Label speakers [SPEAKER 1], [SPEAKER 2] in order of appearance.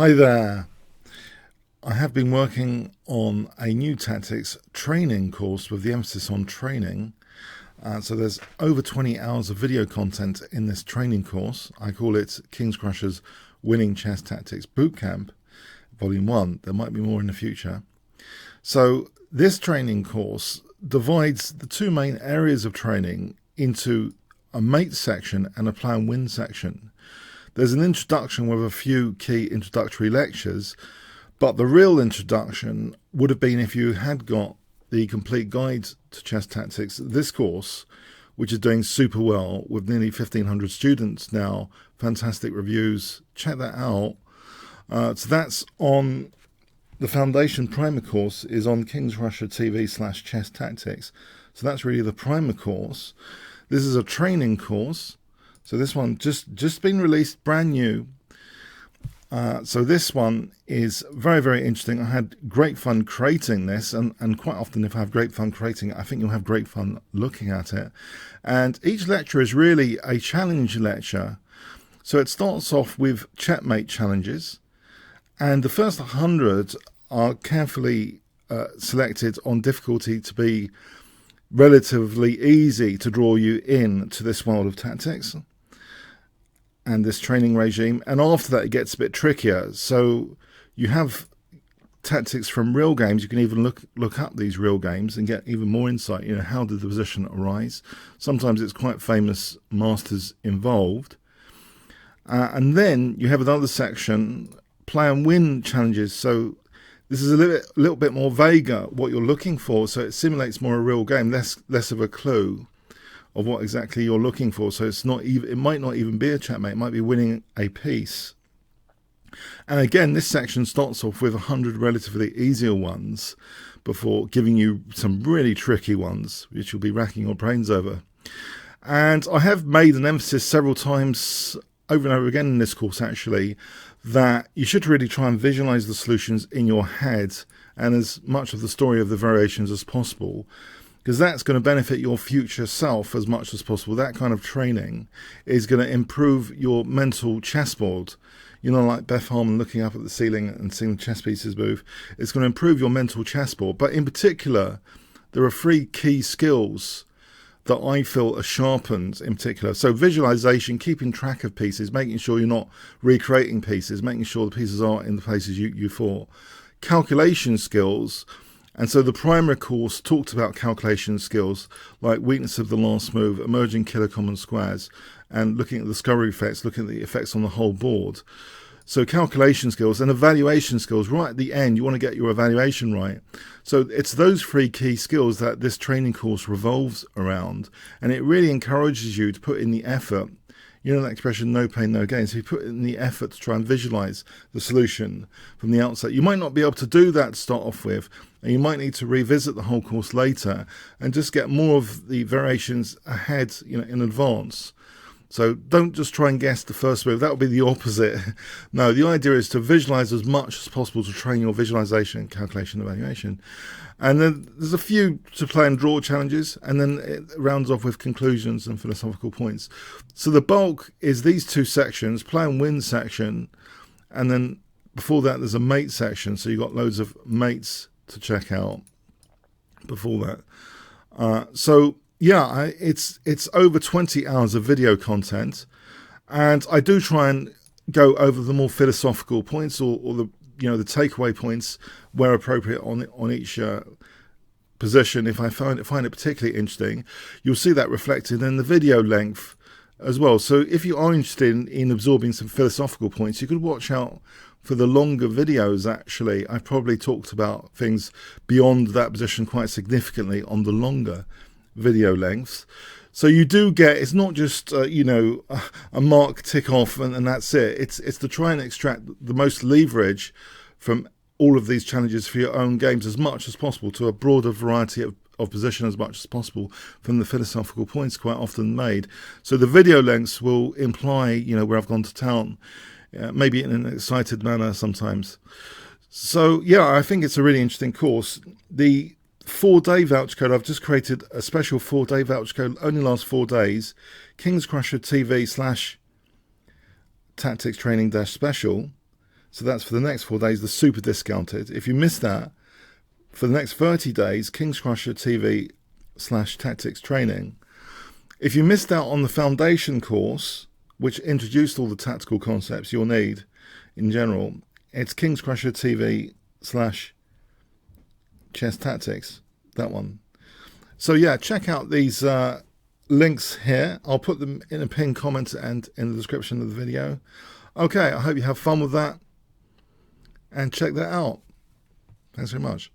[SPEAKER 1] Hi there. I have been working on a new tactics training course with the emphasis on training. So there's over 20 hours of video content in this training course. I call it Kingscrusher's Winning Chess Tactics Bootcamp, Volume 1. There might be more in the future. So this training course divides the two main areas of training into a mate section and a play and win section. There's an introduction with a few key introductory lectures, but the real introduction would have been if you had got the complete guide to chess tactics. This course, which is doing super well with nearly 1,500 students now, fantastic reviews, check that out. So that's on the Foundation Primer course is on Kingscrusher TV/Chess Tactics. So that's really the primer course. This is a training course. So this one just been released, brand new. So this one is very, very interesting. I had great fun creating this, and quite often if I have great fun creating it, I think you'll have great fun looking at it. And each lecture is really a challenge lecture. So it starts off with checkmate challenges, and the first 100 are carefully selected on difficulty to be relatively easy to draw you in to this world of tactics and this training regime. And after that it gets a bit trickier. So you have tactics from real games. You can even look up these real games and get even more insight. You know, how did the position arise? Sometimes it's quite famous masters involved. And then you have another section, play and win challenges. So this is a little bit more vaguer what you're looking for. So it simulates more a real game, less of a clue of what exactly you're looking for. So it's not even, it might not even be a checkmate, it might be winning a piece. And again, this section starts off with 100 relatively easier ones before giving you some really tricky ones, which you'll be racking your brains over. And I have made an emphasis several times over and over again in this course actually, that you should really try and visualize the solutions in your head and as much of the story of the variations as possible, because that's going to benefit your future self as much as possible. That kind of training is going to improve your mental chessboard. You know, like Beth Harmon looking up at the ceiling and seeing the chess pieces move. It's going to improve your mental chessboard. But in particular, there are 3 key skills that I feel are sharpened in particular. So visualization, keeping track of pieces, making sure you're not recreating pieces, making sure the pieces are in the places you thought. Calculation skills. And so the primary course talked about calculation skills like weakness of the last move, emerging killer common squares, and looking at the scurry effects, looking at the effects on the whole board. So calculation skills and evaluation skills right at the end. You want to get your evaluation right. So it's those 3 key skills that this training course revolves around. And it really encourages you to put in the effort. You know that expression, no pain, no gain. So you put in the effort to try and visualize the solution from the outset. You might not be able to do that to start off with, and you might need to revisit the whole course later and just get more of the variations ahead, you know, in advance. So don't just try and guess the first move. That would be the opposite. No, the idea is to visualize as much as possible to train your visualization, calculation, evaluation. And then there's a few to play and draw challenges, and then it rounds off with conclusions and philosophical points. So the bulk is these 2 sections, play and win section, and then before that there's a mate section. So you've got loads of mates to check out before that. Yeah, it's over 20 hours of video content, and I do try and go over the more philosophical points or the the takeaway points where appropriate on each position. If I find it particularly interesting, you'll see that reflected in the video length as well. So if you are interested in absorbing some philosophical points, you could watch out for the longer videos. Actually, I've probably talked about things beyond that position quite significantly on the longer video lengths. So you do get, it's not just a mark tick off and that's it. It's to try and extract the most leverage from all of these challenges for your own games as much as possible, to a broader variety of position as much as possible from the philosophical points quite often made. So the video lengths will imply where I've gone to town, maybe in an excited manner sometimes. So yeah, I think it's a really interesting course. The 4-day voucher code, I've just created a special 4-day voucher code, only lasts 4 days, Kingscrusher TV/Tactics Training-Special. So that's for the next 4 days, the super discounted. If you missed that, for the next 30 days, Kingscrusher TV/tactics training. If you missed out on the foundation course, which introduced all the tactical concepts you'll need in general, it's Kingscrusher TV/Chess Tactics, that one. So yeah, check out these links here. I'll put them in a pinned comment and in the description of the video. Okay, I hope you have fun with that and check that out. Thanks very much.